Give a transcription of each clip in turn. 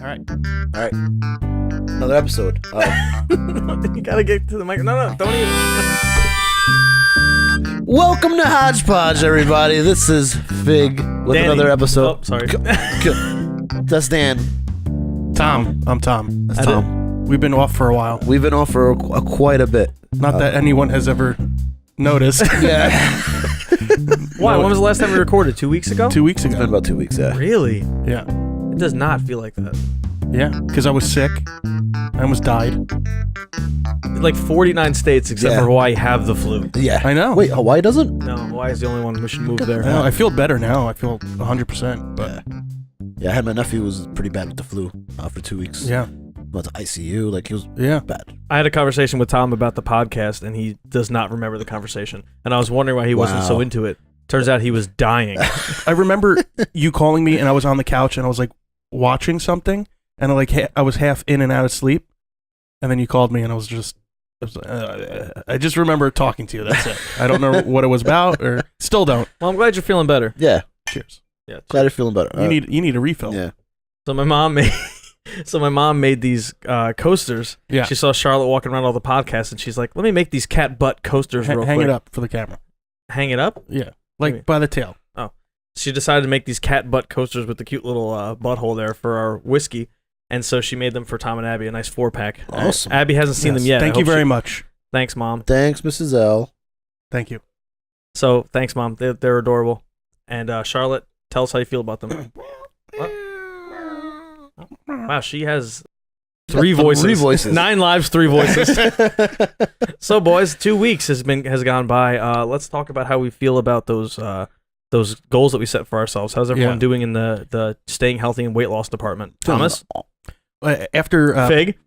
All right. Another episode. You gotta get to the mic. No, don't even. Welcome to HodgePodge, everybody. This is Fig with Danny. another episode. Oh, sorry. That's Dan. Tom. I'm Tom. That's Tom. We've been off for a while. We've been off for quite a bit. Not that anyone has ever noticed. Yeah. Why? When was the last time we recorded? 2 weeks ago? 2 weeks It's ago. been about 2 weeks, yeah. Really? Yeah. It does not feel like that. Yeah. Because I was sick. I almost died. Like 49 states except Yeah. for Hawaii have the flu. Yeah. I know. Wait, Hawaii doesn't? No, Hawaii is the only one we should move there. I know. I feel better now. I feel 100%. But Yeah, I had my nephew who was pretty bad with the flu for 2 weeks. yeah. Went to ICU, like he was Yeah. bad. I had a conversation with Tom about the podcast, and he does not remember the conversation. And I was wondering why he wasn't so into it. Turns out he was dying. I remember you calling me, and I was on the couch, and I was like watching something, and I was half in and out of sleep, and then you called me, and I just remember talking to you. That's it. I don't know what it was about, or still don't. Well, I'm glad you're feeling better. Yeah. Cheers. Yeah. Glad you're feeling better. You need a refill. Yeah. So my mom made these coasters. Yeah. She saw Charlotte walking around all the podcasts, and she's like, "Let me make these cat butt coasters real Hang quick." it up for the camera. Hang it up. Yeah. Like Maybe. by the tail. She decided to make these cat butt coasters with the cute little butthole there for our whiskey, and so she made them for Tom and Abby, a nice 4-pack. Awesome. Abby hasn't seen them yet. Thank you very much. Thanks, Mom. Thanks, Mrs. L. Thank you. So thanks, Mom. They're adorable. And Charlotte, tell us how you feel about them. Wow, she has 3 voices. 3 voices. 9 lives, 3 voices. So, boys, 2 weeks has gone by. Let's talk about how we feel about those goals that we set for ourselves. How's everyone doing in the staying healthy and weight loss department? Thomas? After Fig?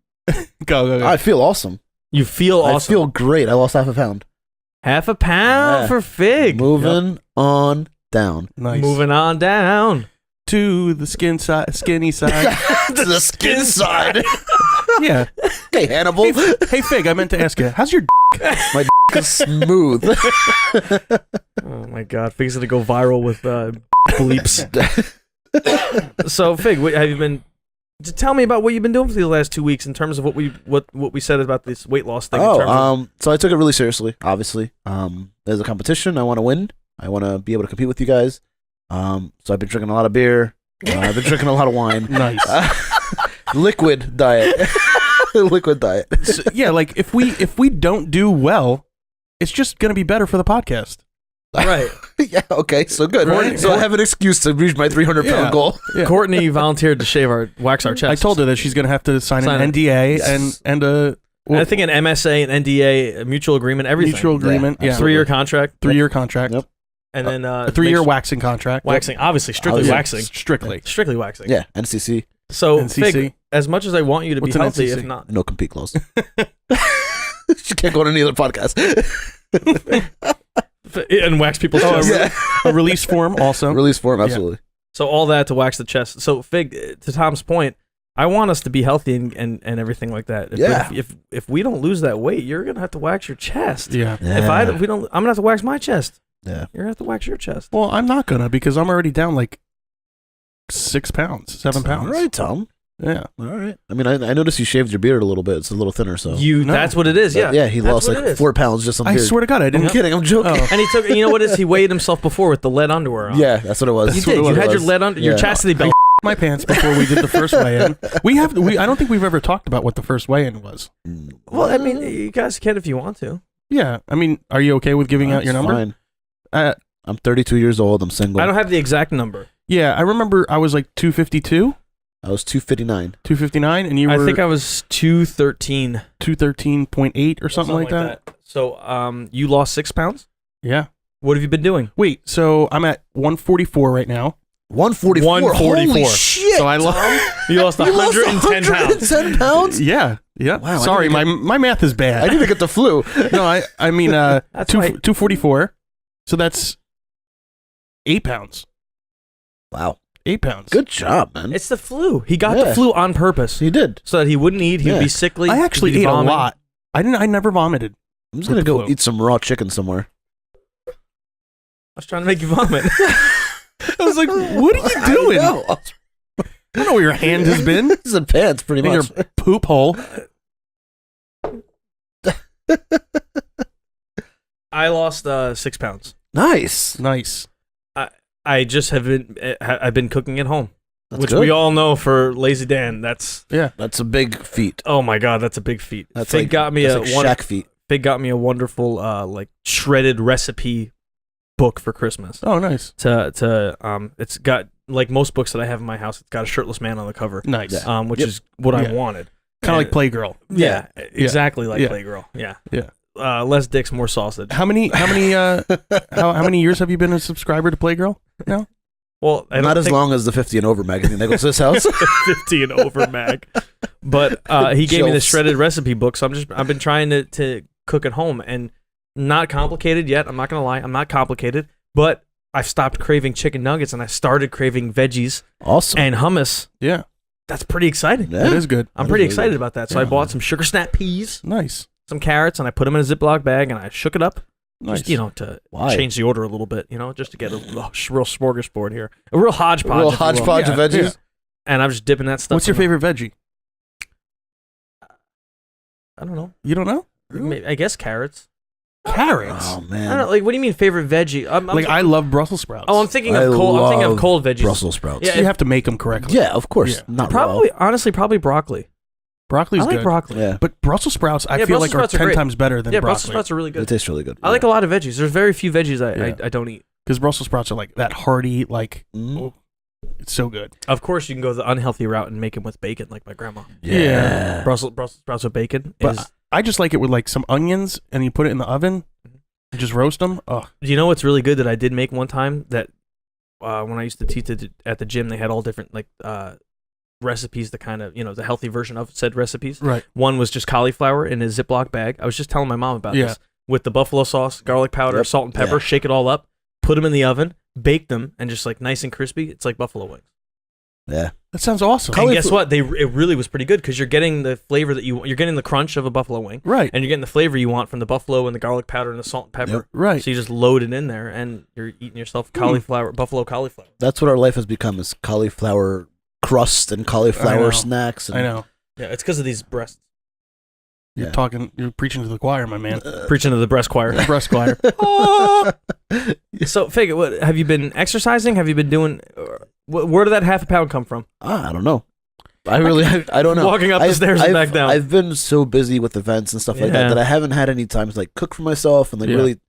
go. I feel awesome. You feel awesome. I feel great. I lost half a pound. Half a pound Yeah. for Fig. Moving on down. Nice. Moving on down. To the skinny side. To the skin side. Yeah. Hey, Hannibal. Hey, Fig, I meant to ask you, how's your My is smooth. Oh, my God. Fig's going to go viral with bleeps. So, Fig, have you been... Tell me about what you've been doing for the last 2 weeks in terms of what we said about this weight loss thing. So I took it really seriously, obviously. There's a competition. I want to win. I want to be able to compete with you guys. So I've been drinking a lot of beer. I've been drinking a lot of wine. Nice. Liquid diet. Liquid diet. So, yeah, like if we don't do well, it's just gonna be better for the podcast. Right. Yeah, okay, so good. Right. So I have an excuse to reach my 300-pound goal. Yeah. Courtney volunteered to wax our chest. I told her that she's gonna have to sign an it. NDA and a I think an MSA, an NDA, a mutual agreement, everything. mutual agreement. Yeah, Yeah. 3-year contract. 3-year contract. Yep. And then A 3-year waxing contract. waxing. Obviously, strictly Yeah. waxing. Strictly. Waxing. Yeah, NCC. So, NCC. Fig, as much as I want you to What's be an healthy, NCC? if not... No compete clause. She can't go on any other podcast. And wax people's chests. Yeah. A release form also. Release form, absolutely. So all that to wax the chest. So Fig, to Tom's point, I want us to be healthy and everything like that. Yeah. If we don't lose that weight, you're gonna have to wax your chest. Yeah. If we don't, I'm gonna have to wax my chest. Yeah. You're gonna have to wax your chest. Well, I'm not gonna because I'm already down like 6 pounds, 7 pounds. All right, Tom. Yeah. All right. I mean, I noticed you shaved your beard a little bit. It's a little thinner, so. No. That's what it is. Yeah. Yeah, he That's lost what it like is. 4 pounds just on I beard. swear to God, I I'm didn't. kidding. I'm joking. Oh. And he took. You know what it is? He weighed himself before with the lead underwear on. Yeah, that's what it was. You That's what did. it You was. had your lead under your Yeah. chastity belt. My pants before we did the first weigh-in. I don't think we've ever talked about what the first weigh-in was. Well, I mean, you guys can if you want to. Yeah. I mean, are you okay with giving out your number? Fine. Uh, I'm 32 years old. I'm single. I don't have the exact number. yeah, I remember I was like 252, I was 259. 259, and you were I think I was 213. 213.8 or something like that. So, you lost 6 pounds. Yeah. What have you been doing? Wait, so I'm at 144 right now. 144. 144. Holy shit. So I lost. You lost You lost 110 pounds. 110 pounds? Yeah. Wow, I Sorry, didn't my math is I bad. need to get the flu. No, I mean That's two, right. 244. So that's 8 pounds. Wow. 8 pounds. Good job, man. It's the flu. He got Yeah. the flu on purpose He did. so that he wouldn't eat. He'd Yeah. be sickly. I actually he'd be ate vomiting. a lot. I never vomited. I'm just going to With go flu. eat some raw chicken somewhere. I was trying to make you vomit. I was like, what are you doing? I know. don't know where your hand has been. It's in pants, pretty In your much. poop hole. I lost 6 pounds. Nice. Nice. I just have been. I've been cooking at home, That's which good. we all know for Lazy Dan. That's That's a big feat. oh my god, that's a big feat. That's Fig like, got me that's a like Shaq feat. Fig got me a wonderful like shredded recipe book for Christmas. Oh, nice. It's got like most books that I have in my house. It's got a shirtless man on the cover. Nice. Yeah. Which Yep. is what I Yeah. wanted. Kind of And- like Playgirl. Yeah, exactly like Yeah. Playgirl. Yeah. Yeah. Less dicks, more sausage. How many how many years have you been a subscriber to Playgirl now? Well, I don't Not as think long as the 50 and over magazine that goes to this house. 50 and over mag. But he gave me the Jills. shredded recipe book, so I've been trying to cook at home and not complicated yet. I'm not gonna lie, I'm not complicated, but I've stopped craving chicken nuggets and I started craving veggies Awesome. and hummus. Yeah, That's pretty exciting. Yeah. that is good. I'm That pretty is really excited good. about that. So I Yeah. bought some sugar snap peas, Nice. some carrots, and I put them in a Ziploc bag and I shook it up. Nice. Just, to Why? change the order a little bit, just to get a real smorgasbord here. A real hodgepodge. Real if you will. hodgepodge of Yeah, veggies. yeah. And I'm just dipping that stuff. What's your in favorite veggie? I don't know. You don't know? I guess carrots. Carrots. Oh, I man. don't know. Like, what do you mean favorite veggie? I love Brussels sprouts. I'm thinking I of cold. I'm thinking of love cold veggies. Brussels sprouts. Yeah, you have to make them correctly. Yeah, of course. Yeah. Not Probably, honestly, probably broccoli. Broccoli's I like good. broccoli. raw. Yeah. But Brussels sprouts, I Yeah, feel Brussels like are sprouts are 10 great. times better than Yeah, broccoli. Brussels sprouts are really It good. tastes really good. I like a lot of veggies. There's very few veggies Yeah. I don't eat. Because Brussels sprouts are like that hearty, like, Mm. it's so good. Of course, you can go the unhealthy route and make them with bacon, like my grandma. Yeah. Brussels sprouts with bacon But is. I just like it with like some onions and you put it in the oven and just roast them. Oh, Do you know what's really good that I did make one time? That when I used to teach at the gym, they had all different like recipes, the kind of the healthy version of said recipes. right. One was just cauliflower in a Ziploc bag. I was just telling my mom about Yeah. this with the buffalo sauce, garlic powder, Yep. salt and pepper. Yeah. Shake it all up, put them in the oven, bake them, and just like nice and crispy. It's like buffalo wings. Yeah. That sounds awesome. And guess what? It really was pretty good because you're getting the flavor that you're getting the crunch of a buffalo wing, Right. and you're getting the flavor you want from the buffalo and the garlic powder and the salt and pepper. Yep. Right. So you just load it in there, and you're eating yourself buffalo cauliflower. That's what our life has become is cauliflower crust and I know. cauliflower snacks. And, I know. Yeah, it's because of these breasts. You're Yeah. you're preaching to the choir, my man. Preaching to the breast choir. Breast choir. So, Fig, what have you been exercising? Have you been doing? Where did that half a pound come from? I don't know. I don't know. Walking up the stairs and back down. I've been so busy with events and stuff like Yeah. that I haven't had any time to like cook for myself and like Yeah. really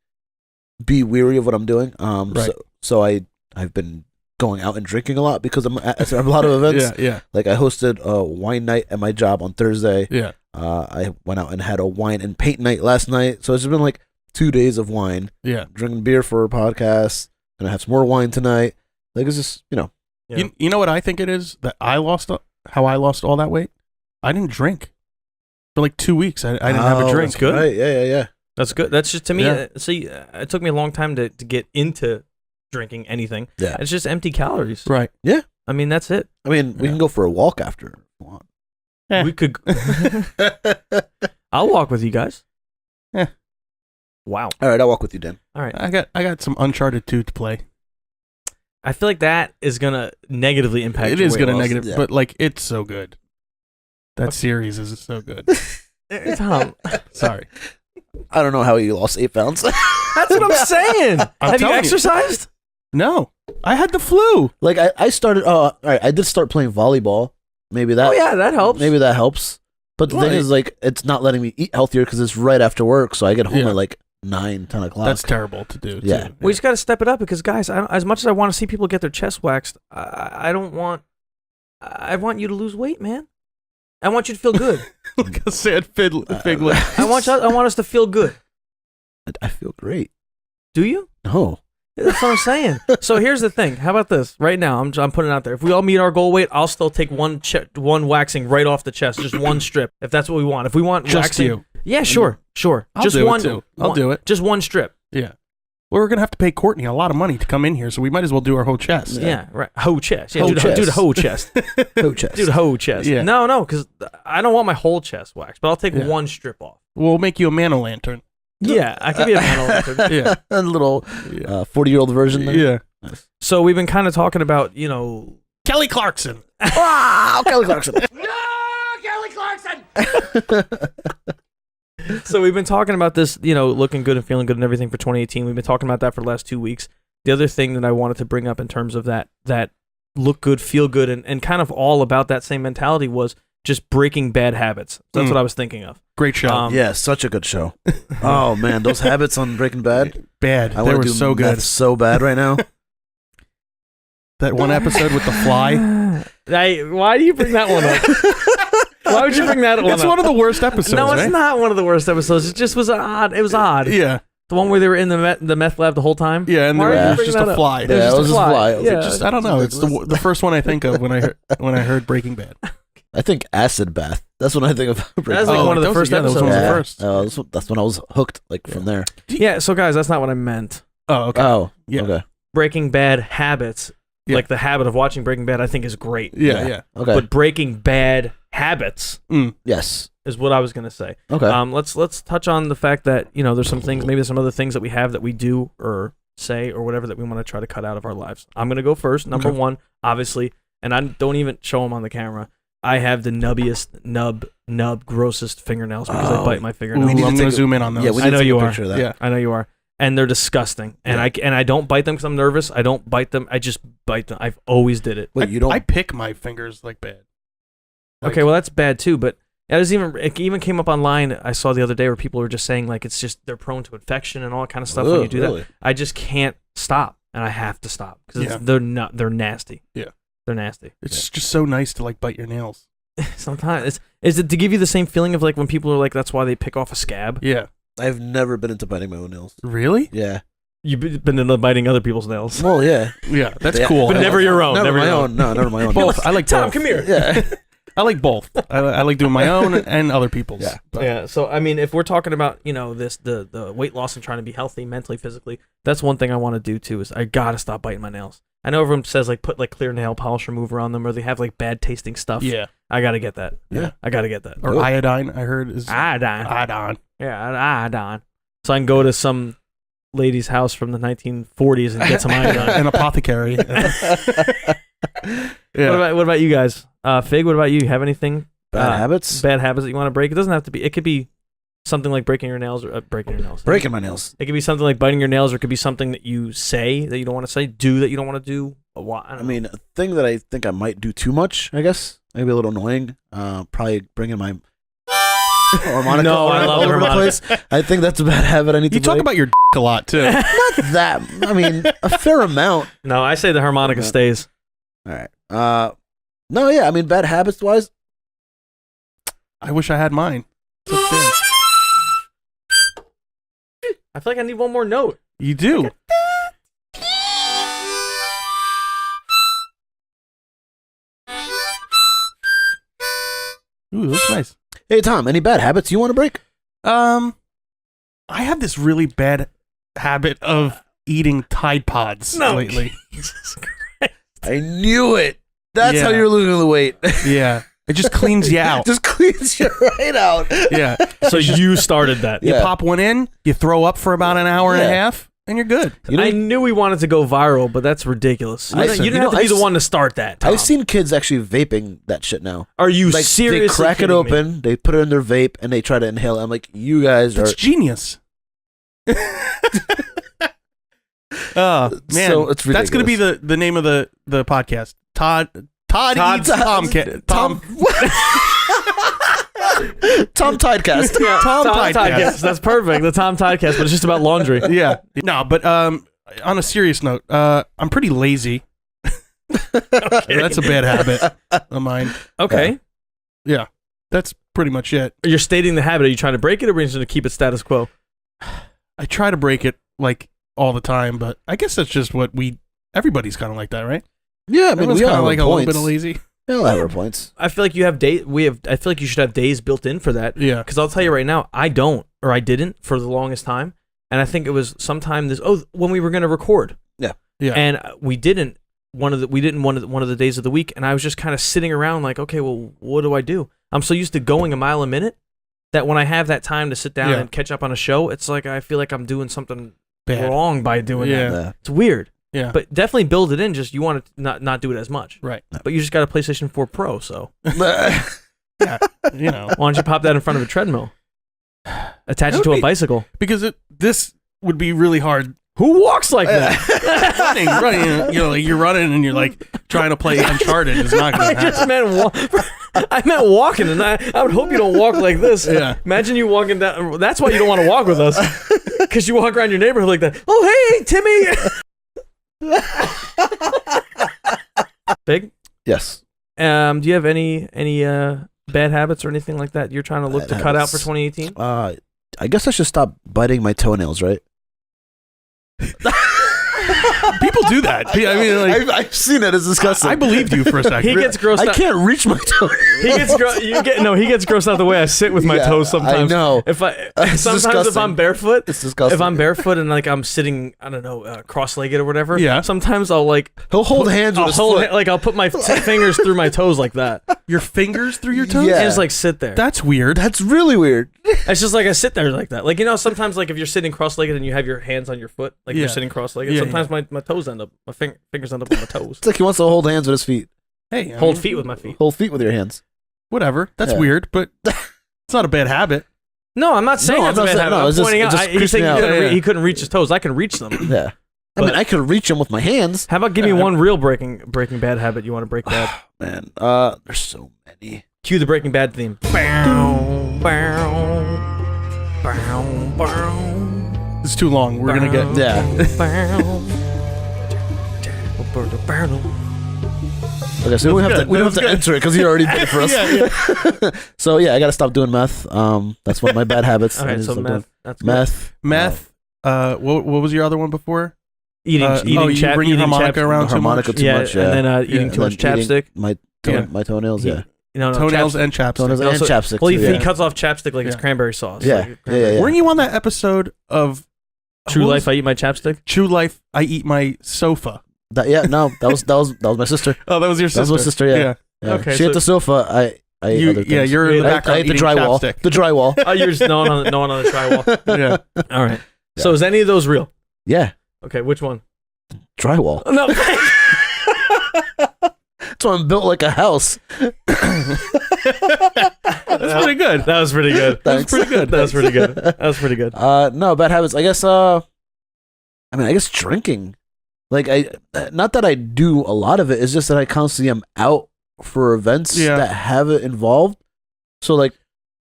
be weary of what I'm doing. Right. So I've been going out and drinking a lot because I'm at a lot of events. Yeah. Like I hosted a wine night at my job on Thursday. Yeah. I went out and had a wine and paint night last night. So it's just been like 2 days of wine, Yeah. drinking beer for a podcast. Gonna have some more wine tonight. Like it's just Yeah. You know what I think it is that how I lost all that weight? I didn't drink for like 2 weeks. I didn't have a drink. that's good. Right? Yeah. That's good. That's just to me. Yeah. See, it took me a long time to get into drinking anything. Yeah. It's just empty calories. Right. I mean, that's it. I mean, we can go for a walk after. If you want. Eh. We could. I'll walk with you guys. Eh. Wow. All right, I'll walk with you, Dan. All right. I got some Uncharted 2 to play. I feel like that is gonna negatively impact. It your is weight going to loss. negative, Yeah. but like it's so good. That series is so good. Tom, Sorry. I don't know how you lost 8 pounds. that's what I'm saying. Have you telling you. exercised? No, I had the flu. Like I started. All right, I did start playing volleyball. Maybe that. Oh yeah, that helps. Maybe that helps. But the thing Right. is, like, it's not letting me eat healthier because it's right after work, so I get home Yeah. at like 9, 10 o'clock. That's terrible to do. Yeah. Too. We just got to step it up because, guys, as much as I want to see people get their chest waxed, I don't want. I want you to lose weight, man. I want you to feel good. Like a sad figlet. I want us to feel good. I feel great. Do you? No. That's what I'm saying. So here's the thing. How about this? Right now, I'm putting it out there. If we all meet our goal weight, I'll still take one waxing right off the chest, just one strip, if that's what we want. If we want Just waxing, you. yeah, sure. I'll Just do one. it too. I'll one- do it. Just one strip. Yeah. Well, we're gonna have to pay Courtney a lot of money to come in here, so we might as well do our whole chest. Yeah, right. Hoe chest. Yeah, Hoe do the chest. hoe chest. No chest. Do the hoe chest. Yeah. No, because I don't want my whole chest waxed, but I'll take Yeah. one strip off. We'll make you a man lantern. Yeah, I could be a man. Yeah. A little Yeah. 40-year-old version there. Yeah. So we've been kind of talking about, Kelly Clarkson. Wow, Kelly Clarkson. So we've been talking about this, looking good and feeling good and everything for 2018. We've been talking about that for the last 2 weeks. The other thing that I wanted to bring up in terms of that look good, feel good, and kind of all about that same mentality was just breaking bad habits. That's what I was thinking of. Great show. Yeah, such a good show. Oh man, those habits on Breaking Bad. Bad. I They want were to do so good. meth so bad right now. That one episode with the fly. Why do you bring that one up? Why would you bring that one up? It's one of the worst episodes, No, it's right? not one of the worst episodes. It just was odd. It was odd. Yeah. The one where they were in the meth lab the whole time? Yeah, and Why there are you was bringing just that a up? fly. Yeah, it was just a fly. Yeah. I don't know. It's the first one I think of when I heard Breaking Bad. I think acid bath. That's when I think of Breaking That's Bad. like one of the first that was episodes. one of the Yeah. first. That's when I was hooked. From there. Yeah, so guys, that's not what I meant. Oh, okay. Oh, Yeah. Okay. Breaking Bad habits, Yeah. like the habit of watching Breaking Bad, I think is great. Yeah. Okay. But breaking bad habits Yes. is what I was going to say. Okay. Let's touch on the fact that, there's some things, maybe there's some other things that we have that we do or say or whatever that we want to try to cut out of our lives. I'm going to go first. Number one, obviously, and I don't even show them on the camera. I have the nub, grossest fingernails because I bite my fingernails. Ooh, I'm going to zoom in on those. Yeah, we I need know to take you a are. picture of that. Yeah. I know you are. And they're disgusting. And I don't bite them because I'm nervous. I don't bite them. I just bite them. I've always did it. Wait, you don't? I pick my fingers like bad. Okay, well that's bad too. But it even came up online. I saw the other day where people were just saying like it's just they're prone to infection and all that kind of stuff when you do really? that. I just can't stop, and I have to stop because they're nasty. Yeah, they're nasty. It's just so nice to like bite your nails. Sometimes is it to give you the same feeling of like when people are like that's why they pick off a scab. Yeah. I've never been into biting my own nails. Really? Yeah. You've been into biting other people's nails. Well, yeah. Yeah, that's Yeah. cool. But never your own. Never Never my your own. No, never my own. Both. I like Tom, both. come here. Yeah. I like both. I like doing my own and other people's. Yeah. But- Yeah, so I mean, if we're talking about the weight loss and trying to be healthy mentally, physically, that's one thing I want to do too. Is I gotta stop biting my nails. I know everyone says like put like clear nail polish remover on them, or they have like bad tasting stuff. Yeah. I gotta get that. Yeah. I gotta get that. Or iodine, I heard is Iodine. iodine. Yeah, iodine. So I can go to some lady's house from the 1940s and get some iodine. An apothecary. Yeah. What about you guys? Fig, what about you? Have anything? Bad habits? Bad habits that you want to break? It doesn't have to be. It could be something like breaking your nails or breaking your nails. Breaking my nails. It could be something like biting your nails, or it could be something that you say that you don't want to say, do that you don't want to do. I mean, a thing that I think I might do too much, I guess. Maybe a little annoying. Probably bringing my harmonica No, I love all over the harmonica. place. I think that's a bad habit I need to You talk break. about your a lot too. Not that. I mean, a fair amount. No, I say the harmonica Yeah. stays. All right. No, yeah. I mean, bad habits wise. I wish I had mine. So sad. I feel like I need one more note. You do. Ooh, that's nice. Hey, Tom. Any bad habits you want to break? I have this really bad habit of eating Tide Pods No. lately. Jesus Christ. I knew it. That's how Yeah. you're losing the weight. Yeah, it just cleans you out. Just cleans you right out. Yeah, So you started that. you Yeah. pop one in, you throw up for about an hour and a Yeah. half, and you're good. You know, I knew we wanted to go viral, but that's ridiculous. You Listen, didn't you have know, to be the I've one to start that. Tom. I've seen kids actually vaping that shit now. Are you Like seriously? they crack it kidding me? open, they put it in their vape, and they try to inhale it. I'm like, you guys are. That's genius. Oh man, So it's that's gonna be the name of the podcast. Todd eats Tomcat. Tom Tom Tidecast. Yeah, Tom Tidecast. Tidecast. That's perfect. The Tom Tidecast, but it's just about laundry. Yeah. No, but on a serious note, I'm pretty lazy. That's a bad habit of mine. Okay. Yeah. That's pretty much it. You're stating the habit. Are you trying to break it, or are you just going to keep it status quo? I try to break it like all the time, but I guess that's just what everybody's kind of like that, right? Yeah, I mean, Everyone's we all kind have of like our a little points. bit of lazy. We all have our points. I feel like you have I feel like you should have days built in for that. Yeah. Because I'll tell you right now, I don't, or I didn't for the longest time, and I think it was sometime when we were going to record. Yeah. Yeah. And we didn't one of the days of the week, and I was just kind of sitting around like, okay, well, what do I do? I'm so used to going a mile a minute that when I have that time to sit down Yeah. and catch up on a show, it's like I feel like I'm doing something Bad. wrong by doing Yeah. that. It's weird. Yeah. But definitely build it in. Just you want to not do it as much. Right. But you just got a PlayStation 4 Pro, so Yeah. You know. why don't you pop that in front of a treadmill? Attach it to a bicycle. Because this would be really hard. Who walks like that? running, you know, like you're running and you're like trying to play Uncharted is not going to I happen. just meant I meant walking, and I would hope you don't walk like this. Yeah. Imagine you walking down. That's why you don't want to walk with us, because you walk around your neighborhood like that. Oh, hey, Timmy. Big. Yes. Do you have any bad habits or anything like that you're trying to look Bad to cut out habits. for 2018? I guess I should stop biting my toenails, right? People do that. I mean, like, I've seen it. It's disgusting. I believed you for a second. He gets grossed I out. can't reach my toenails. He gets he gets grossed out the way I sit with my Yeah, toes sometimes. I know. Sometimes if disgusting. I'm barefoot, It's disgusting. if I'm barefoot and like I'm sitting, I don't know, cross-legged or whatever. Yeah. Sometimes I'll like He'll hold hands with his foot. I'll put my fingers through my toes like that, Your fingers through your toes? Yeah. and just like sit there. That's weird. That's really weird. It's just like I sit there like that. Like, you know, sometimes like if you're sitting cross-legged and you have your hands on your foot, like Yeah. you're sitting cross-legged. Yeah, sometimes my toes end up, my fingers end up on my toes. It's like he wants to hold hands with his feet. Hey, I Hold mean, feet with my feet. Hold feet with your hands. whatever. That's Yeah. weird, but it's not a bad habit. No, I'm not saying No, that's a I'm not bad saying- habit. no, I'm it's just- pointing it out. just He's creeps saying me he out. couldn't, Yeah, yeah. he couldn't reach his toes. I can reach them. Yeah. I But- mean, I could reach them with my hands. How about give me one real breaking bad habit you want to break bad? Man, there's so many. Cue the Breaking Bad theme. Bow, bow, bow, bow, It's too long. We're going to get... Yeah. bow. Okay, so we don't have good. to, we don't have to That was enter it because you already did it for us. Yeah. So yeah, I got to stop doing meth. That's one of my bad habits. All I right, need to so stop meth. doing That's good. meth. Meth. What was your other one before? Eating you bring your harmonica around too harmonica much? too yeah, much. Yeah. and then eating Yeah. too much And then chapstick. eating Yeah. my toenails. Yeah. No, Toenails chapstick. and chapstick. Toenails No, and so- chapstick. Well, too, he yeah. cuts off chapstick like it's Yeah. cranberry sauce. Yeah. Like Yeah, cranberry. yeah. Weren't you on that episode of True what Life, was- I Eat My Chapstick? True Life, I Eat My Sofa? That was my sister. Oh, that was your That was sister. my sister. Yeah. Yeah. Okay, She ate so- the sofa. I ate You, other yeah, things. you're in the I- background I ate the eating drywall. chapstick. The drywall. Oh, you're just no one on the drywall. Yeah. All right. So is any of those real? Yeah. Okay, which one? Drywall. No. That's why I'm built like a house. That's pretty good. That was pretty good. That was Thanks. pretty good. That was pretty good. That was pretty good. No, bad habits. I guess. I guess drinking. Like not that I do a lot of it. It's just that I constantly am out for events Yeah. that have it involved. So like,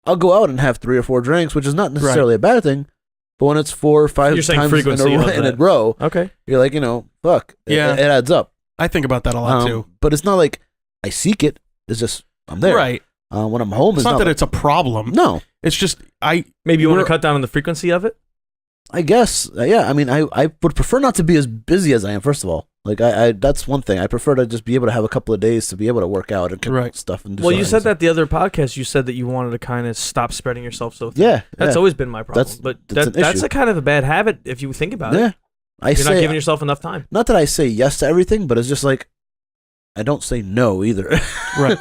I'll go out and have 3 or 4 drinks, which is not necessarily a bad thing. But when it's 4 or 5 You're saying times frequency in of a that. row, Okay. you're like, fuck. Yeah. It adds up. I think about that a lot too. But it's not like I seek it. It's just I'm there. Right. When I'm home, It's not that it's a problem. No. It's just Maybe you want to We're- cut down on the frequency of it? I guess, yeah. I mean, I would prefer not to be as busy as I am. First of all, like I that's one thing. I prefer to just be able to have a couple of days to be able to work out and get Right. stuff and do Well, you something. said that the other podcast. You said that you wanted to kind of stop spreading yourself so thin. Yeah, That's yeah. always been my problem. That's- but that's an that's issue. a kind of a bad habit if you think about Yeah, it. I You're say not giving yourself enough time. not that I say yes to everything, but it's just like I don't say no either. Right.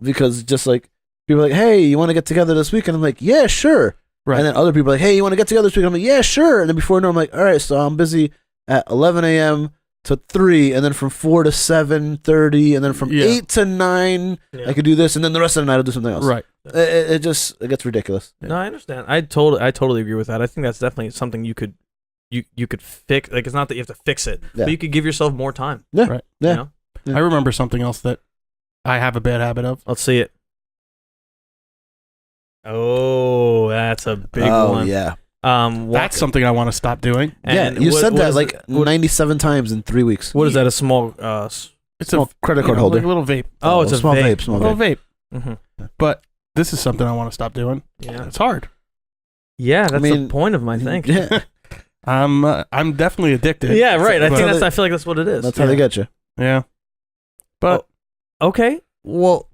Because just like people are like, hey, you want to get together this weekend? I'm like, yeah, sure. Right. And then other people are like, hey, you want to get together this weekend? I'm like, yeah, sure. And then before I know, I'm like, all right, so I'm busy at 11 a.m. to 3, and then from 4 to 7:30, and then from Yeah. 8 to 9, Yeah. I could do this, and then the rest of the night I'll do something else. right. It gets ridiculous. No, I understand. I totally agree with that. I think that's definitely something you could fix. Like, it's not that you have to fix it, Yeah. but you could give yourself more time. Yeah. Right. Yeah. You know? Yeah. I remember something else that I have a bad habit of. Let's see it. Oh, that's a big one. yeah. That's something I want to stop doing. And Yeah, you what- said what that is like it- what- 97 times in 3 weeks. What is that? A small? It's Small credit card like holder. a little vape. Oh, it's a small vape. Small little vape. vape. Mm-hmm. But this is something I want to stop doing. Yeah. It's hard. Yeah, that's mean, the point of mine. I think. Yeah, I'm definitely addicted. Yeah, right. I But- think I feel like that's what it is. that's how they get you. Yeah. But Okay. Well,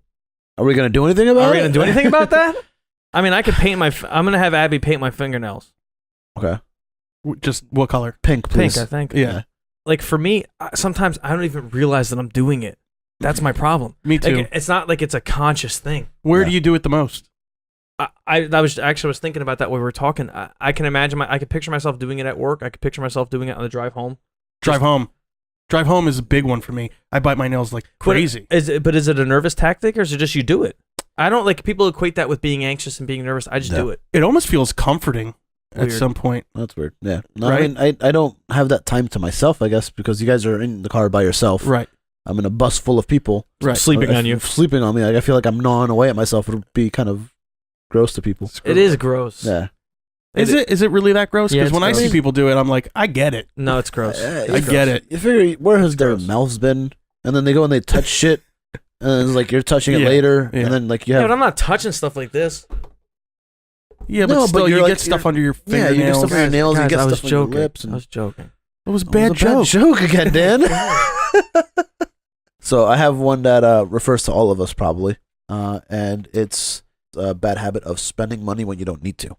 Are we gonna do anything about it? are we gonna do anything about that? I mean, I could paint I'm gonna have Abby paint my fingernails Okay, just what color? pink, please. pink. I think. Yeah. Like for me, sometimes I don't even realize that I'm doing it. That's my problem. Me too. Like, it's not like it's a conscious thing. Where Yeah. do you do it the most? I was thinking about that when we were talking. I can imagine I could picture myself doing it at work. I could picture myself doing it on the drive home. Drive home. Drive home is a big one for me. I bite my nails like crazy. Is it a nervous tactic or is it just you do it? I don't like people equate that with being anxious and being nervous. I just do it. It almost feels comforting Weird. at some point. That's weird. Yeah. No, Right? I mean, I don't have that time to myself, I guess, because you guys are in the car by yourself. Right. I'm in a bus full of people. Right. Sleeping on you. Sleeping on me. Like, I feel like I'm gnawing away at myself. It would be kind of gross to people. It is gross. Yeah. Is it really that gross? Yeah, Because it's when I see gross. people do it, I'm like, I get it. No, it's gross. I get it. You figure, where has their gross. mouths been? And then they go and they touch shit. And it's like you're touching it Yeah. later. Yeah. And then like you Yeah, have. but I'm not touching stuff like this. Yeah, but No, but still, you're you like- get stuff under your Yeah, fingernails. you get stuff on your nails. Guys, you get I was stuff on joking. your lips. I And was joking. It was a It bad was a bad joke. joke again, Dan. So I have one that refers to all of us probably, and it's a bad habit of spending money when you don't need to.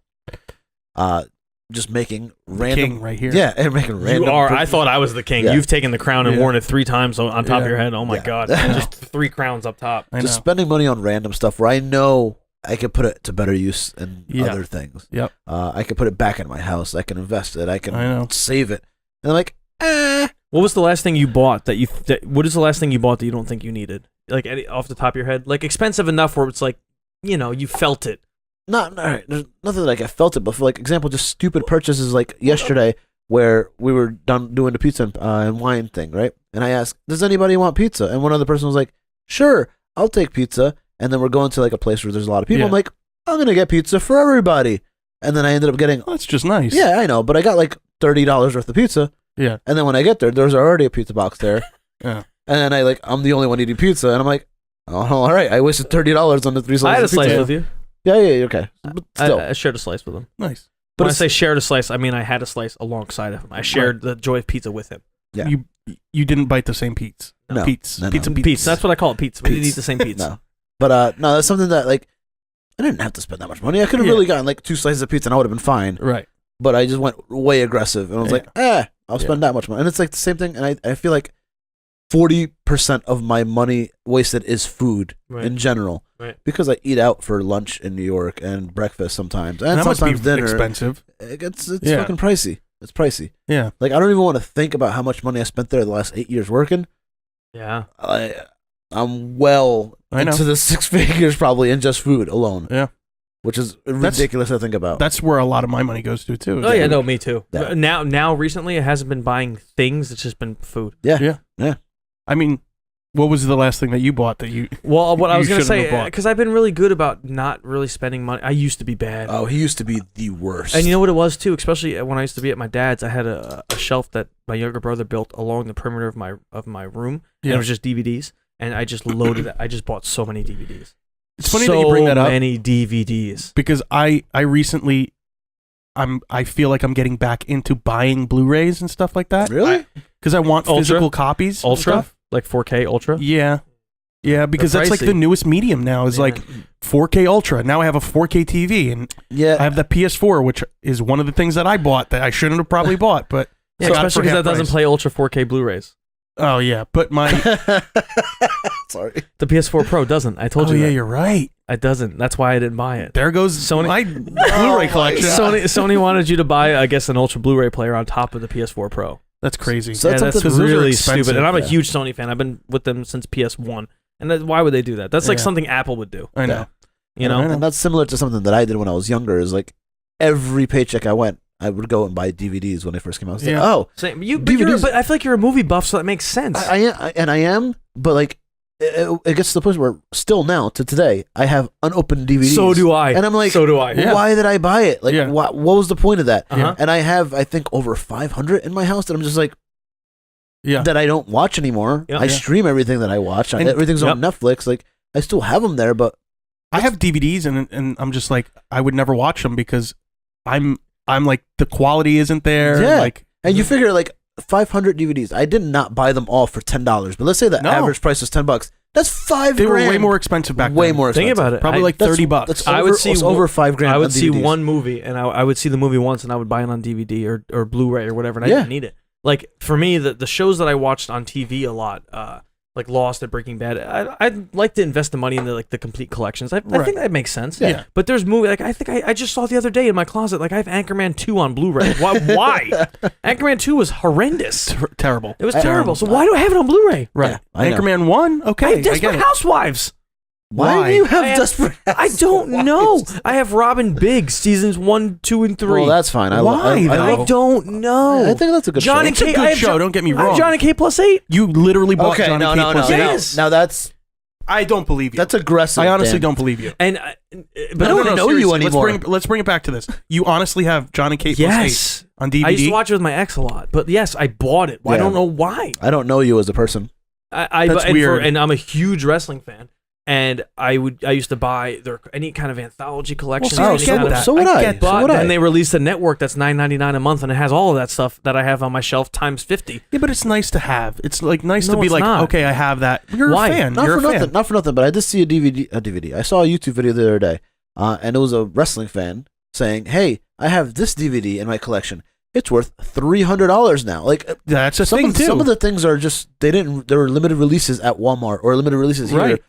Just making random. King right here. Yeah, and making random. You are. I thought I was the king. Yeah. You've taken the crown and Yeah. worn it 3 times on top of Yeah. your head. Oh my Yeah. god! I know. Just 3 crowns up top. I know. Just spending money on random stuff where I know I could put it to better use in Yeah. other things. Yep. I could put it back in my house. I can invest it. I can I know. save it. And I'm like, What was the last thing you bought what is the last thing you bought that you don't think you needed? Like off the top of your head, like expensive enough where it's like, you felt it. not all right. There's nothing like I felt it, but for like example, just stupid purchases like yesterday where we were done doing the pizza and wine thing, right? And I asked, "Does anybody want pizza?" And one other person was like, "Sure, I'll take pizza." And then we're going to like a place where there's a lot of people. Yeah. I'm like, "I'm gonna get pizza for everybody." And then I ended up getting, Well, that's just nice. yeah, I know, but I got like $30 worth of pizza. Yeah. And then when I get there's already a pizza box there. Yeah. And then I'm the only one eating pizza, and I'm like, "Oh, all right, I wasted $30 on the 3 slices." I had a of slice pizza. with you. Yeah, okay. But still, I shared a slice with him. Nice. But when I it's- say shared a slice, I mean I had a slice alongside of him. I shared the joy of pizza with him. Yeah. You didn't bite the same pizza. No. Pizza. No, no. Pizza. Pizza. That's what I call it. Pizza. We didn't Pizza. eat the same pizza. no. But no, that's something that like I didn't have to spend that much money. I could have Yeah. really gotten like 2 slices of pizza and I would have been fine. Right. But I just went way aggressive and I was Yeah. like, I'll spend that much money. And it's like the same thing. And I feel like 40% of my money wasted is food Right. in general. Right. Because I eat out for lunch in New York and breakfast sometimes. And that must be sometimes dinner. expensive. It's Yeah. fucking pricey. It's pricey. Yeah. Like I don't even want to think about how much money I spent there the last 8 years working. Yeah. I'm well I know. into the 6 figures probably in just food alone. Yeah. Which is ridiculous to think about. That's where a lot of my money goes to too. Oh yeah, no, me too. Yeah. Now, recently, it hasn't been buying things. It's just been food. Yeah. I mean, what was the last thing that you bought that you? Well, what I You was gonna shouldn't have say, bought. because I've been really good about not really spending money. I used to be bad. Oh, he used to be the worst. And you know what it was too, especially when I used to be at my dad's. I had a shelf that my younger brother built along the perimeter of my room, and Yeah. it was just DVDs. And I just loaded it. I just bought so many DVDs. It's funny that you bring that up. So many DVDs. Because I recently, I feel like I'm getting back into buying Blu-rays and stuff like that. Really? Because I want Ultra? physical copies. and Ultra, stuff. like 4K Ultra. Yeah. Yeah, because They're that's like pricey. the newest medium now. Is Yeah. like 4K Ultra. Now I have a 4K TV, and Yeah. I have the PS4, which is one of the things that I bought that I shouldn't have probably bought, but Yeah, I got it especially for because half that doesn't price. play Ultra 4K Blu-rays. Oh yeah, but my Sorry. The PS4 Pro doesn't. I told oh you. yeah, that. you're right. It doesn't. That's why I didn't buy it. There goes Sony- my Blu-ray collection. Sony wanted you to buy, I guess, an Ultra Blu-ray player on top of the PS4 Pro. That's crazy. So that's Yeah, that's something- those are really expensive, stupid. And I'm a yeah. huge Sony fan. I've been with them since PS1. And why would they do that? That's like Yeah. something Apple would do. I know. You know? I know. And that's similar to something that I did when I was younger. Is like every paycheck I would go and buy DVDs when they first came out. I was like, Yeah. oh, Same. DVDs But I feel like you're a movie buff, so that makes sense. I am, but like it gets to the point where still now to today I have unopened DVDs. So do I. And I'm like, so do I. Yeah. why did I buy it? Like, Yeah. what was the point of that? Uh-huh. And I have, I think, over 500 in my house that I'm just like, Yeah. that I don't watch anymore. Yeah. I Yeah. stream everything that I watch. And- Everything's on Netflix. Like, I still have them there, but I have DVDs and I'm just like I would never watch them because I'm like the quality isn't there. Yeah. Like and you figure like 500 DVDs. I did not buy them all for $10, but let's say the No. average price was $10. That's $5 they were grand. way more expensive back Way then. more expensive. Think about it. Probably I- like That's- $30. That's I over, would see it's one- over $5 grand. I would on see DVDs. one movie, and I would see the movie once, and I would buy it on DVD or Blu-ray or whatever, and I Yeah. didn't need it. Like, for me, the shows that I watched on TV a lot, like Lost and Breaking Bad. I'd like to invest the money in the complete collections. I think that makes sense. Yeah. But there's movie like I think I just saw the other day in my closet. Like I have Anchorman 2 on Blu-ray. Why? Anchorman 2 was horrendous. Terrible. It was terrible. So why do I have it on Blu-ray? Right. Yeah, I know. Anchorman 1? I Okay. have Desperate get it. Housewives. Why do you have Desperate I don't know. I have Robin Biggs seasons 1, 2, and 3. Well, that's fine. Why, though? I don't know. I think that's a good John show. and It's a Kate, good I have show, don't get me I have wrong. John and K +8. You literally bought Okay, Johnny no, K no, plus no, eight. no. Yes. Now that's I don't believe you. aggressive. I honestly Dan. don't believe you. And But but I don't know you seriously, anymore. Let's bring it back to this. You honestly have Johnny K plus yes, 8 on DVD? I used to watch it with my ex a lot. But yes, I bought it. I Yeah. don't know why. I don't know you as a person. That's and weird. and I'm a huge wrestling fan. And I used to buy any kind of anthology collection. Well, any see, I kind get of- that. So would I I. get So But would then I. they released a network that's $9.99 a month, and it has all of that stuff that I have on my shelf times 50. Yeah, but it's nice to have. It's like nice No, to be it's like, not. okay, I have that. You're Why? a fan. Not You're for a fan. nothing. Not for nothing. But I did see a DVD. I saw a YouTube video the other day, and it was a wrestling fan saying, "Hey, I have this DVD in my collection. It's worth $300 now." Like That's a some thing of, too. some of the things are just they were limited releases at Walmart or limited releases here. Right.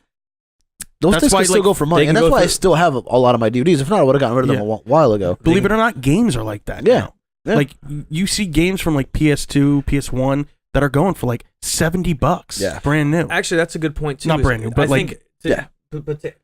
Those That's things why, can still like, go for they money, can and that's go why I for- still have a lot of my DVDs. If not, I would have gotten rid of them Yeah. a while ago. Believe it or not, games are like that. Yeah. now. Yeah. Like you see games from like PS2, PS1 that are going for like $70. Yeah. Brand new. Actually, that's a good point too. Not is brand new, but I like- think yeah.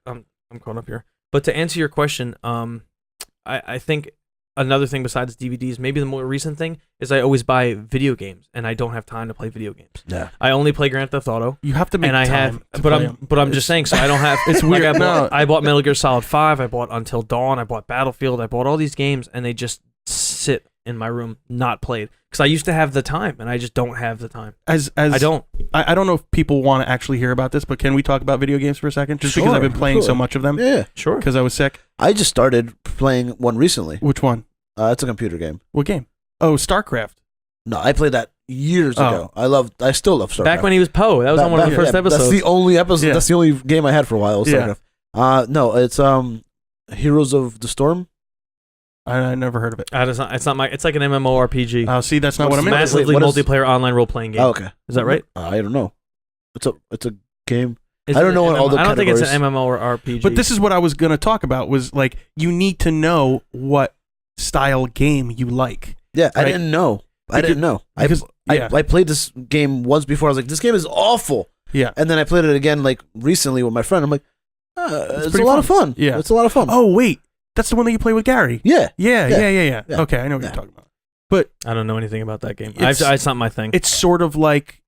I'm caught up here. But to answer your question, I think another thing besides DVDs, maybe the more recent thing is I always buy video games, and I don't have time to play video games. Yeah. I only play Grand Theft Auto, You have to make and I time have, to but play 'em. I'm just saying. So I don't have. It's like, weird. I bought Metal Gear Solid 5. I bought Until Dawn. I bought Battlefield. I bought all these games, and they just sit in my room, not played. Because I used to have the time, and I just don't have the time. As I don't. I don't know if people want to actually hear about this, but can we talk about video games for a second? Just because Sure, I've been playing so sure. much of them Yeah. Sure. because I was sick. I just started playing one recently. Which one? It's a computer game. What game? Oh, StarCraft. No, I played that years Oh. ago. I still love StarCraft. Back when he was Poe. That was on one of the first episodes. That's the only episode. Yeah. That's the only game I had for a while. Was Yeah. StarCraft. No, it's Heroes of the Storm. I never heard of it. It's not my. It's like an MMORPG. See, that's not what I'm What's in. Massively what is- multiplayer online role playing game. Oh, okay. Is that right? I don't know. It's a game. Is I don't it know an all the MMO? I don't think it's an categories. MMO or RPG. But this is what I was going to talk about was like you need to know what style game you like. Yeah, I Right. didn't know. I Because- didn't know. because- yeah. I played this game once before. I was like, this game is awful. Yeah. And then I played it again like recently with my friend. I'm like, it's a pretty lot of fun. Yeah. It's a lot of fun. Oh, wait. That's the one that you play with Gary. Yeah. Yeah. Yeah. Okay, I know what Yeah. you're talking about. But I don't know anything about that game. It's not my thing. it's sort of like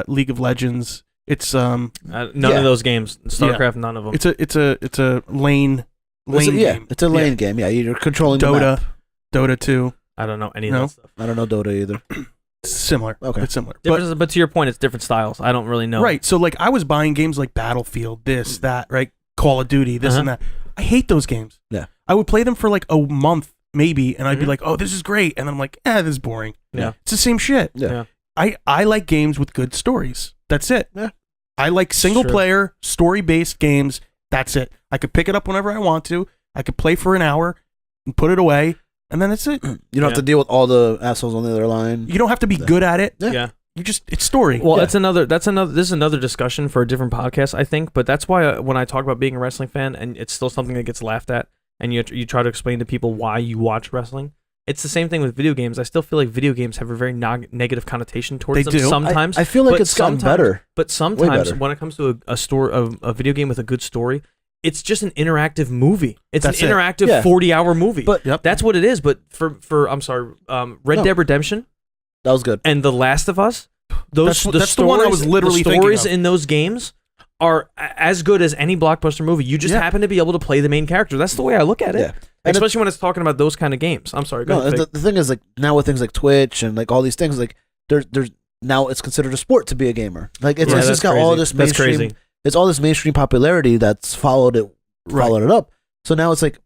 League of Legends. It's None Yeah. of those games. StarCraft, none of them. it's a lane It's a, yeah, game. it's a lane game. Yeah, you're controlling the Dota, map. Dota 2. I don't know any No? of that stuff. I don't know Dota either. Similar. Okay. It's similar. But to your point, it's different styles. I don't really know. Right. So like I was buying games like Battlefield, this, that, right? Call of Duty, this and Uh-huh. that. I hate those games. Yeah. I would play them for like a month maybe and I'd be Mhm. like, "Oh, this is great." And then I'm like, "This is boring." Yeah. It's the same shit. Yeah. I like games with good stories. That's it. Yeah. I like single Sure. player, story-based games. That's it. I could pick it up whenever I want to. I could play for an hour and put it away, and then it's it. You don't have Yeah. to deal with all the assholes on the other line. You don't have to be good at it. Yeah. Yeah. You just it's story. Well, Yeah. this is another discussion for a different podcast, I think. But that's why when I talk about being a wrestling fan, and it's still something that gets laughed at, and you try to explain to people why you watch wrestling. It's the same thing with video games. I still feel like video games have a very negative connotation towards They them do. sometimes. I feel like but it's gotten sometimes- better. But sometimes better. when it comes to a video game with a good story, it's just an interactive movie. It's That's an it. interactive Yeah. 40-hour movie. But Yep. That's what it is. But for I'm sorry, Red No. Dead Redemption that was good. and The Last of Us, That's the one I was literally the thinking stories of. in those games are as good as any blockbuster movie. You just Yeah. happen to be able to play the main character. That's the way I look at it. Yeah. And Especially when it's talking about those kind of games. I'm sorry. Go No, ahead. the thing is, like now with things like Twitch and like all these things, like there's now it's considered a sport to be a gamer. Like it's Yeah, just that's got all crazy. this That's mainstream. crazy. It's all this mainstream popularity that's followed it up. So now it's like,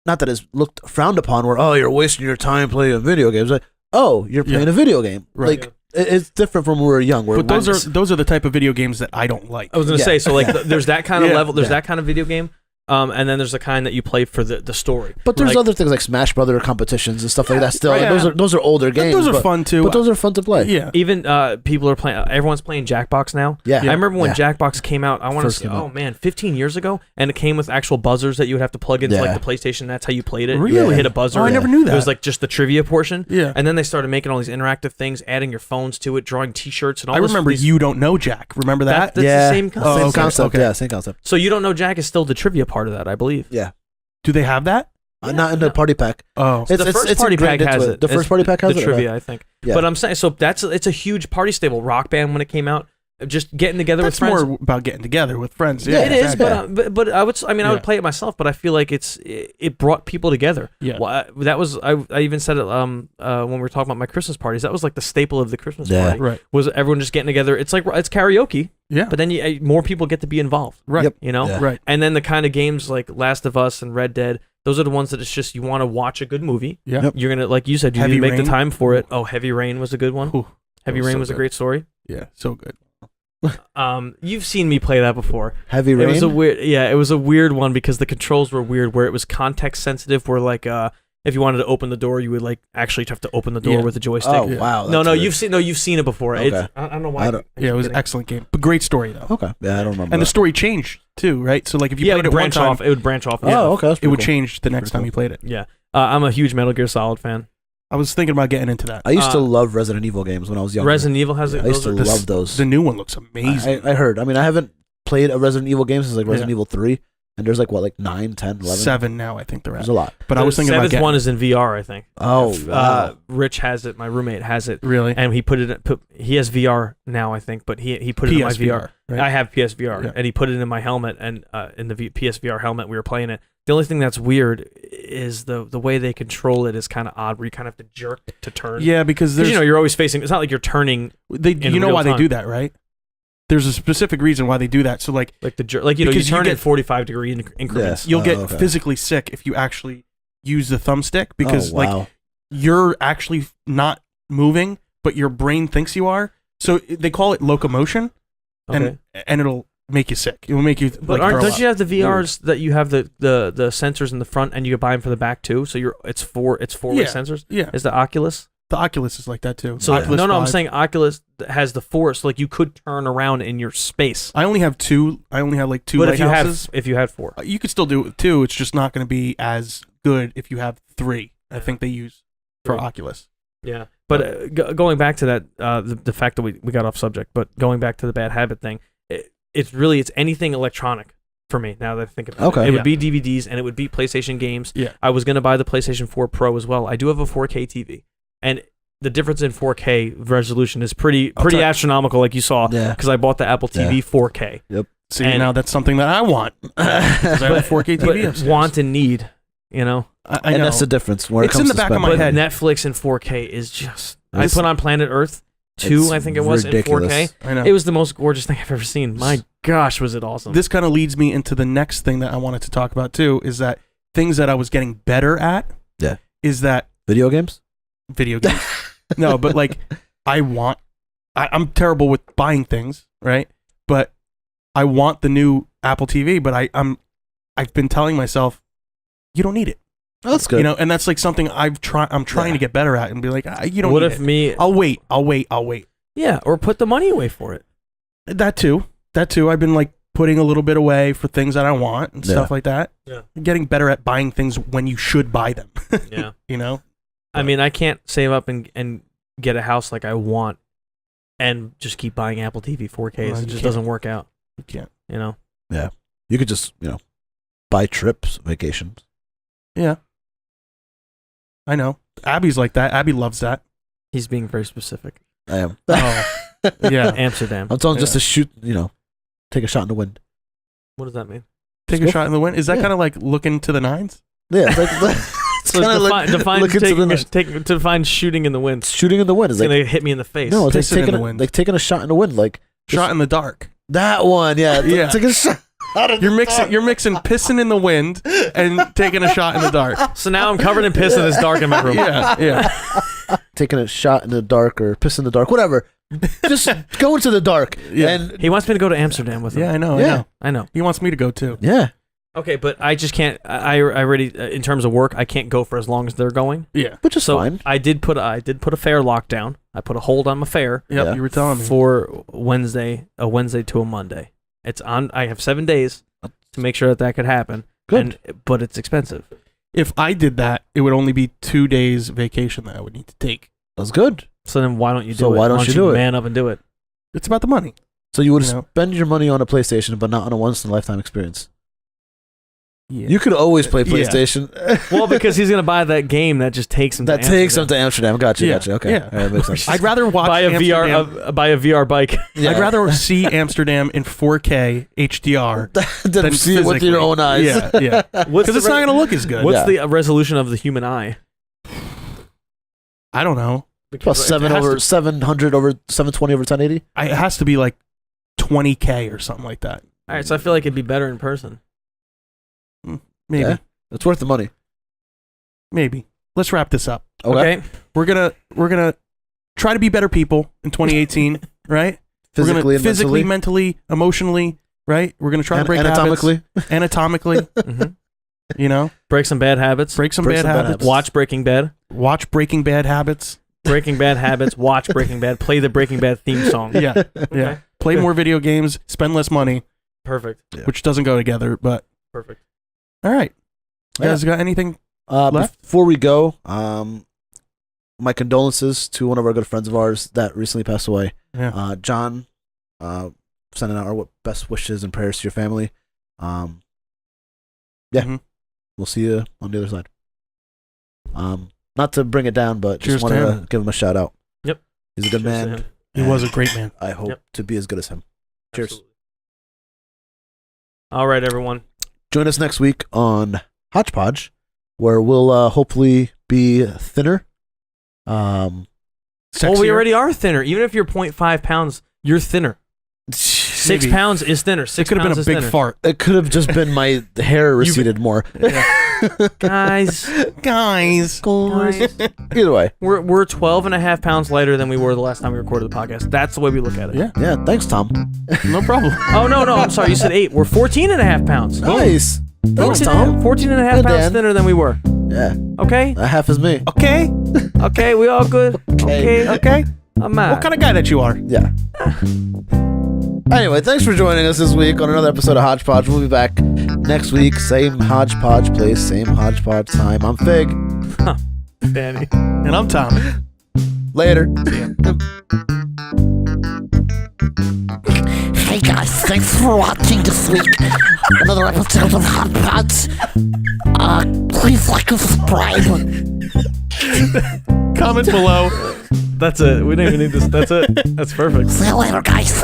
not that it's looked frowned upon, where you're wasting your time playing video games. Like you're playing a video game. Right. Like it's different from when we were young. Where But those are the type of video games that I don't like. I was gonna Yeah. say so. Like there's that kind of Yeah. level. There's Yeah. that kind of video game. and then there's the kind that you play for the story. But there's Like- other things like Smash Brother competitions and stuff like that. Still, right, and those are older games. Those are but, fun too. But those are fun to play. Yeah. Even people are playing. Everyone's playing Jackbox now. Yeah. I remember when Yeah. Jackbox came out. I want to First say, came out. 15 years ago, and it came with actual buzzers that you would have to plug into Yeah. like the PlayStation. That's how you played it. Really? You would hit a buzzer. Oh, I never knew that. It was like just the trivia portion. Yeah. And then they started making all these interactive things, adding your phones to it, drawing T-shirts and all. I this, remember these- You Don't Know Jack. Remember that? That's yeah. the same concept. Oh, Same okay, concept. okay. Yeah, same concept. So You Don't Know Jack is still the trivia part of that, I believe. Yeah. Do they have that? Not in the party pack. Oh. The first party pack ingrained has into it. The first party pack has the it. trivia, Okay. I think. Yeah. But I'm saying, so it's a huge party stable. Rock Band when it came out, just getting together That's with friends. more about getting together with friends. Yeah, It is, exactly. but I would. I mean, I Yeah. would play it myself, but I feel like it brought people together. Yeah. Well, that was I even said it when we were talking about my Christmas parties. That was like the staple of the Christmas Yeah. party. Right. Was everyone just getting together? It's karaoke, Yeah. but then more people get to be involved. Right. Yep. You know, Yeah. Right. and then the kind of games like Last of Us and Red Dead. Those are the ones that it's just you want to watch a good movie. Yeah. Yep. You're gonna, like you said, you Heavy need to make Rain. the time for it. Oh, Heavy Rain was a good one. Ooh, Heavy was Rain so was a good. great story. Yeah. So good. You've seen me play that before. Heavy It Rain. was a weird one because the controls were weird where it was context sensitive where like if you wanted to open the door you would like actually have to open the door Yeah. with the joystick. Oh Yeah. wow. No, that's weird. you've seen it before. Okay. It's, I don't know why. I don't- Yeah, it was an kidding. excellent game, but great story though. Okay. Yeah, I don't remember. And the that. story changed too, right? So like if you Yeah, it played would it one branch time, off. It would branch off. Yeah. Oh, okay. That's it would pretty cool. change the next Pretty time you played it. Yeah. I'm a huge Metal Gear Solid fan. I was thinking about getting into that. I used to Uh, love Resident Evil games when I was younger. Resident Evil has it. I used to those are- love those. The new one looks amazing. I heard. I mean, I haven't played a Resident Evil game since like Resident Yeah. Evil 3, and there's like what, like 9, 10, 11? 7 now, I think they're There's at. a lot. But I was the thinking about seventh getting one is in VR, I think. Oh, wow. Rich has it. My roommate has it, really and he he has VR now, I think, but he put it in my VR. PSVR. Right? I have PSVR, Yeah. and he put it in my helmet, and in the PSVR helmet, we were playing it. The only thing that's weird is the way they control it is kind of odd, where you kind of have to jerk to turn. Yeah, because Because there's you're always facing. It's not like you're turning in you know real why they time. do that, right? There's a specific reason why they do that. So like like the jerk. Like you Because you turn get- in 45-degree increments. you'll Oh, get okay. physically sick if you actually use the thumbstick because oh, like wow. you're actually not moving, but your brain thinks you are. So they call it locomotion, Okay. and it'll make you sick. It will make you. But like, throw don't up. you have the VRs that you have the sensors in the front and you can buy them for the back too? So it's four-way Yeah. sensors. Yeah, Is the Oculus? the Oculus is like that too. So Oculus no, I'm 5. saying Oculus has the force. Like you could turn around in your space. I only have two. I only have like two But lighthouses. if you had four, You could still do it with two. It's just not going to be as good if you have three. I think they use for Three. Oculus. yeah. But going back to that, the fact that we got off subject, but going back to the bad habit thing, it's anything electronic for me now that I think about it. Okay. It Yeah. would be DVDs and it would be PlayStation games. Yeah. I was going to buy the PlayStation 4 Pro as well. I do have a 4K TV, and the difference in 4K resolution is pretty I'll tell you- astronomical, like you saw, Yeah. because I bought the Apple TV 4K. See, And- now that's something that I want. 'Cause I have a 4K TV But upstairs. want and need, you know. I And know. that's the difference. Where it It's in comes the to back of my But spending. head. Netflix in 4K is just. I It's- put on Planet Earth 2, It's I think it was, ridiculous. in 4K. I know. It was the most gorgeous thing I've ever seen. My gosh, was it awesome. This kind of leads me into the next thing that I wanted to talk about too. Is that things that I was getting better at? Yeah. Is that Video games? video games? No, but like I'm terrible with buying things, right? But I want the new Apple TV, but I've been telling myself, you don't need it. Oh, that's good. You know, and that's like something I'm trying to get better at and be like, you don't what need if it. me. I'll wait. Yeah, or put the money away for it. That too. I've been like putting a little bit away for things that I want and stuff like that. Yeah. Getting better at buying things when you should buy them. Yeah. You know? I mean, I can't save up and get a house like I want and just keep buying Apple TV 4Ks. Well, It you just can't. doesn't work out, You can't. you know? You could just, buy trips, vacations. Yeah. I know. Abby's like that. Abby loves that. He's being very specific. I am. Oh. Yeah. Amsterdam. I'm telling just to shoot, take a shot in the wind. What does that mean? Take Let's a go shot in the wind. Is that Yeah. kind of like looking to the nines? Yeah. It's So kinda define look into the define shooting in the wind. shooting in the wind. It's Is like, gonna hit me in the face. no, it's like Pissing in taking, the wind. like taking a shot in the wind. Like Shot in the dark. that one. Yeah. Yeah. Take a shot. You're mixing pissing in the wind and taking a shot in the dark. So now I'm covered in piss and it's dark in my room. Yeah. Taking a shot in the dark or piss in the dark, whatever. Just go into the dark. Yeah. And He wants me to go to Amsterdam with him. Yeah, I know. Yeah. I know. I know. He wants me to go too. yeah. Okay, but I just can't. I already in terms of work, I can't go for as long as they're going. Yeah. Which is So fine. I did put a fare lockdown. I put a hold on my fare Yep. Yeah. You were telling me. for Wednesday to a Monday. It's on. I have 7 days to make sure that could happen. Good. But it's expensive. If I did that, it would only be 2 days vacation that I would need to take. That's good. So then why don't you do So it? why don't you do it? Man up and do it. It's about the money. So you would You know? spend your money on a PlayStation, but not on a once-in-a-lifetime experience. Yeah. You could always play Yeah. PlayStation. Well, because he's gonna buy that game that just takes him. That to takes them Amsterdam. to Amsterdam. Gotcha. Yeah. Gotcha. Okay. Yeah. All right, makes sense. I'd rather watch buy a Amsterdam. buy a VR bike. Yeah. I'd rather see Amsterdam in 4K HDR than than see it with your physically. own eyes. Yeah, yeah. What's Because it's not going to look as good. What's Yeah. the resolution of the human eye? I don't know. Plus Because 700 over 720 over 1080. It has to be like 20K or something like that. All right, so I feel like it'd be better in person. Maybe. Yeah. It's worth the money. Maybe. Let's wrap this up. Okay. We're gonna try to be better people in 2018, right? Physically We're gonna and physically, mentally. mentally, emotionally, right? We're gonna try to break anatomically. habits. Anatomically, Mhm. you know, Break some bad habits. break some Break bad some bad habits. habits. Watch Breaking Bad. Watch Breaking Bad habits. Breaking Bad habits. Watch Breaking Bad. Play the Breaking Bad theme song. Yeah, yeah. Okay. Play more video games. Spend less money, Perfect. Yeah. which doesn't go together. But Perfect. all right, you Yeah. guys got anything left? Before we go, my condolences to one of our good friends of ours that recently passed away. Yeah. John, sending out our best wishes and prayers to your family. Yeah, Mhm. we'll see you on the other side. Not to bring it down, but Cheers just wanted to to him. give him a shout out. Yep. He's a good Cheers to man. him. He was a great man. I hope Yep. to be as good as him. Cheers. Absolutely. All right, everyone. Join us next week on HodgePodge, where we'll hopefully be thinner. Oh, we Sexier? already are thinner. Even if you're 0.5 pounds, you're thinner. 6 Maybe. pounds is thinner. It 6 could have been pounds a is big thinner. fart. It could have just been my hair receded more. Guys, Guys. Either way. we're 12 and a half pounds lighter than we were the last time we recorded the podcast. That's the way we look at it. Yeah. Yeah, thanks, Tom. No problem. Oh, no, I'm sorry. You said 8. We're 14 and a half pounds. Nice. Thanks, 14 Tom. 14 and a half Good, pounds Dan. thinner than we were. Yeah, Okay? half is me. Okay. Okay, we all good? Okay. Okay. I'm out. What kind of guy that you are? Yeah. Anyway, thanks for joining us this week on another episode of HodgePodge. We'll be back next week. Same HodgePodge place, same HodgePodge time. I'm Fig. Danny. And I'm Tom. Later. Hey guys, thanks for watching this week. Another episode of Hot Pots. Please like and subscribe. Comment below. That's it. We don't even need this. That's it. That's perfect. See you later, guys.